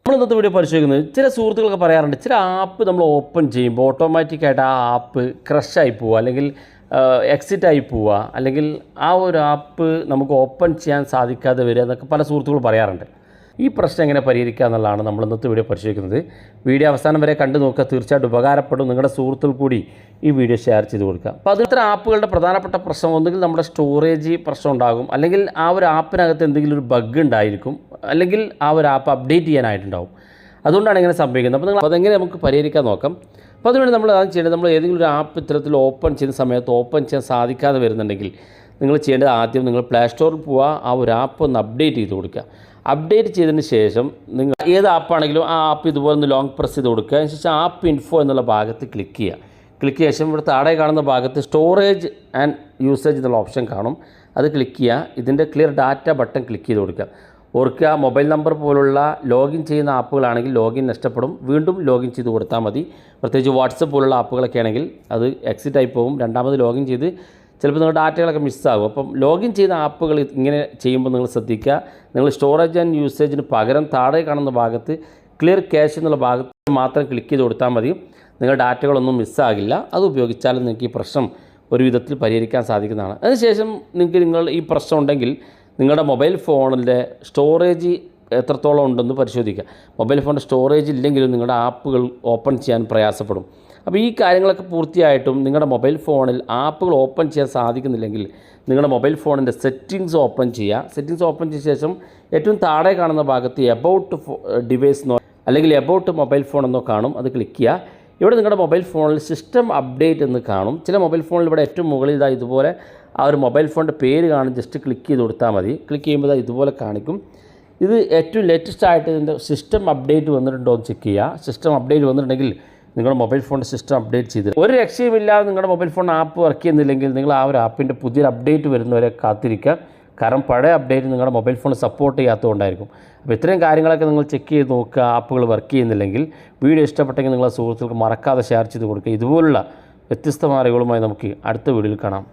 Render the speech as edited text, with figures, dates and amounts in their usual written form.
നമ്മൾ ഇന്നത്തെ വീഡിയോ പരിശോധിക്കുന്നത് ചില സുഹൃത്തുക്കളൊക്കെ പറയാറുണ്ട് ചില ആപ്പ് നമ്മൾ ഓപ്പൺ ചെയ്യുമ്പോൾ ഓട്ടോമാറ്റിക്കായിട്ട് ആ ആപ്പ് ക്രഷായി പോവുക അല്ലെങ്കിൽ എക്സിറ്റായി പോവുക അല്ലെങ്കിൽ ആ ഒരു ആപ്പ് നമുക്ക് ഓപ്പൺ ചെയ്യാൻ സാധിക്കാതെ വരിക എന്നൊക്കെ പല സുഹൃത്തുക്കൾ പറയാറുണ്ട്. ഈ പ്രശ്നം എങ്ങനെ പരിഹരിക്കുക എന്നുള്ളതാണ് നമ്മൾ ഇന്നത്തെ വീഡിയോ പരിശോധിക്കുന്നത്. വീഡിയോ അവസാനം വരെ കണ്ടു നോക്കുക, തീർച്ചയായിട്ടും ഉപകാരപ്പെടും. നിങ്ങളുടെ സുഹൃത്തുക്കൾ കൂടി ഈ വീഡിയോ ഷെയർ ചെയ്ത് കൊടുക്കുക. അപ്പോൾ അതിലത്തെ ആപ്പുകളുടെ പ്രധാനപ്പെട്ട പ്രശ്നം ഒന്നുകിൽ നമ്മുടെ സ്റ്റോറേജ് പ്രശ്നം ഉണ്ടാകും, അല്ലെങ്കിൽ ആ ഒരു ആപ്പിനകത്ത് എന്തെങ്കിലും ഒരു ബഗ് ഉണ്ടായിരിക്കും, അല്ലെങ്കിൽ ആ ഒരു ആപ്പ് അപ്ഡേറ്റ് ചെയ്യാനായിട്ടുണ്ടാവും. അതുകൊണ്ടാണ് ഇങ്ങനെ സംഭവിക്കുന്നത്. അപ്പോൾ അതെങ്ങനെ നമുക്ക് പരിഹരിക്കാൻ നോക്കാം. അപ്പോൾ അതിനുവേണ്ടി നമ്മൾ അത് ചെയ്യേണ്ടത്, നമ്മൾ ഏതെങ്കിലും ഒരു ആപ്പ് ഇത്തരത്തിൽ ഓപ്പൺ ചെയ്യുന്ന സമയത്ത് ഓപ്പൺ ചെയ്യാൻ സാധിക്കാതെ വരുന്നുണ്ടെങ്കിൽ നിങ്ങൾ ചെയ്യേണ്ടത് ആദ്യം നിങ്ങൾ പ്ലേ സ്റ്റോറിൽ പോവുക, ആ ഒരു ആപ്പ് ഒന്ന് അപ്ഡേറ്റ് ചെയ്ത് കൊടുക്കുക. അപ്ഡേറ്റ് ചെയ്തതിന് ശേഷം നിങ്ങൾ ഏത് ആപ്പാണെങ്കിലും ആ ആപ്പ് ഇതുപോലെ ഒന്ന് ലോങ് പ്രസ് ചെയ്ത് കൊടുക്കുക. അതിനുശേഷം ആപ്പ് ഇൻഫോ എന്നുള്ള ഭാഗത്ത് ക്ലിക്ക് ചെയ്യുക. ക്ലിക്ക് ചെയ്ത ശേഷം ഇവിടെ താഴെ കാണുന്ന ഭാഗത്ത് സ്റ്റോറേജ് ആൻഡ് യൂസേജ് എന്നുള്ള ഓപ്ഷൻ കാണും. അത് ക്ലിക്ക് ചെയ്യുക. ഇതിൻ്റെ ക്ലിയർ ഡാറ്റ ബട്ടൺ ക്ലിക്ക് ചെയ്ത് കൊടുക്കുക. ഓർക്കുക, മൊബൈൽ നമ്പർ പോലുള്ള ലോഗിൻ ചെയ്യുന്ന ആപ്പുകളാണെങ്കിൽ ലോഗിൻ നഷ്ടപ്പെടും, വീണ്ടും ലോഗിൻ ചെയ്ത് കൊടുത്താൽ മതി. പ്രത്യേകിച്ച് വാട്സപ്പ് പോലുള്ള ആപ്പുകളൊക്കെ ആണെങ്കിൽ അത് എക്സിറ്റ് ആയി പോകും. രണ്ടാമത് ലോഗിൻ ചെയ്ത് ചിലപ്പോൾ നിങ്ങളുടെ ഡാറ്റകളൊക്കെ മിസ്സാകും. അപ്പം ലോഗിൻ ചെയ്യുന്ന ആപ്പുകൾ ഇങ്ങനെ ചെയ്യുമ്പോൾ നിങ്ങൾ ശ്രദ്ധിക്കുക, നിങ്ങൾ സ്റ്റോറേജ് ആൻഡ് യൂസേജിന് പകരം താഴെ കാണുന്ന ഭാഗത്ത് ക്ലിയർ ക്യാഷ് എന്നുള്ള ഭാഗത്ത് മാത്രം ക്ലിക്ക് ചെയ്ത് കൊടുത്താൽ മതി. നിങ്ങളുടെ ഡാറ്റകളൊന്നും മിസ്സാകില്ല. അത് ഉപയോഗിച്ചാലും നിങ്ങൾക്ക് ഈ പ്രശ്നം ഒരു വിധത്തിൽ പരിഹരിക്കാൻ സാധിക്കുന്നതാണ്. അതിനുശേഷം നിങ്ങൾ ഈ പ്രശ്നം ഉണ്ടെങ്കിൽ നിങ്ങളുടെ മൊബൈൽ ഫോണിൻ്റെ സ്റ്റോറേജ് എത്രത്തോളം ഉണ്ടെന്ന് പരിശോധിക്കുക. മൊബൈൽ ഫോണിൻ്റെ സ്റ്റോറേജ് ഇല്ലെങ്കിലും നിങ്ങളുടെ ആപ്പുകൾ ഓപ്പൺ ചെയ്യാൻ പ്രയാസപ്പെടും. അപ്പോൾ ഈ കാര്യങ്ങളൊക്കെ പൂർത്തിയായിട്ടും നിങ്ങളുടെ മൊബൈൽ ഫോണിൽ ആപ്പുകൾ ഓപ്പൺ ചെയ്യാൻ സാധിക്കുന്നില്ലെങ്കിൽ നിങ്ങളുടെ മൊബൈൽ ഫോണിൻ്റെ സെറ്റിങ്സ് ഓപ്പൺ ചെയ്യുക. സെറ്റിങ്സ് ഓപ്പൺ ചെയ്ത ശേഷം ഏറ്റവും താഴെ കാണുന്ന ഭാഗത്ത് എബൌട്ട് ഡിവൈസ് എന്നോ അല്ലെങ്കിൽ എബൌട്ട് മൊബൈൽ ഫോൺ എന്നോ കാണും. അത് ക്ലിക്ക് ചെയ്യുക. ഇവിടെ നിങ്ങളുടെ മൊബൈൽ ഫോണിൽ സിസ്റ്റം അപ്ഡേറ്റ് എന്ന് കാണും. ചില മൊബൈൽ ഫോണിൽ ഇവിടെ ഏറ്റവും മുകളിൽ ഇതുപോലെ ആ ഒരു മൊബൈൽ ഫോണിൻ്റെ പേര് കാണും. ജസ്റ്റ് ക്ലിക്ക് ചെയ്ത് കൊടുത്താൽ മതി. ക്ലിക്ക് ചെയ്യുമ്പോൾ ഇതുപോലെ കാണിക്കും. ഇത് ഏറ്റവും ലേറ്റസ്റ്റ് ആയിട്ട് ഇതിൻ്റെ സിസ്റ്റം അപ്ഡേറ്റ് വന്നിട്ടുണ്ടോ എന്ന് ചെക്ക് ചെയ്യുക. സിസ്റ്റം അപ്ഡേറ്റ് വന്നിട്ടുണ്ടെങ്കിൽ നിങ്ങളുടെ മൊബൈൽ ഫോണിൻ്റെ സിസ്റ്റം അപ്ഡേറ്റ് ചെയ്ത് ഒരു രക്ഷയുമില്ലാതെ നിങ്ങളുടെ മൊബൈൽ ഫോൺ ആപ്പ് വർക്ക് ചെയ്യുന്നില്ലെങ്കിൽ നിങ്ങൾ ആ ഒരു ആപ്പിൻ്റെ പുതിയൊരു അപ്ഡേറ്റ് വരുന്നവരെ കാത്തിരിക്കുക. കാരണം പഴയ അപ്ഡേറ്റ് നിങ്ങളുടെ മൊബൈൽ ഫോൺ സപ്പോർട്ട് ചെയ്യാത്തതുകൊണ്ടായിരിക്കും. അപ്പോൾ ഇത്രയും കാര്യങ്ങളൊക്കെ നിങ്ങൾ ചെക്ക് ചെയ്ത് നോക്കുക. ആപ്പുകൾ വർക്ക് ചെയ്യുന്നില്ലെങ്കിൽ വീഡിയോ ഇഷ്ടപ്പെട്ടെങ്കിൽ നിങ്ങളുടെ സുഹൃത്തുക്കൾക്ക് മറക്കാതെ ഷെയർ ചെയ്ത് കൊടുക്കുക. ഇതുപോലുള്ള വ്യത്യസ്തമായ അറിവുകളുമായി നമുക്ക് അടുത്ത വീഡിയോയിൽ കാണാം.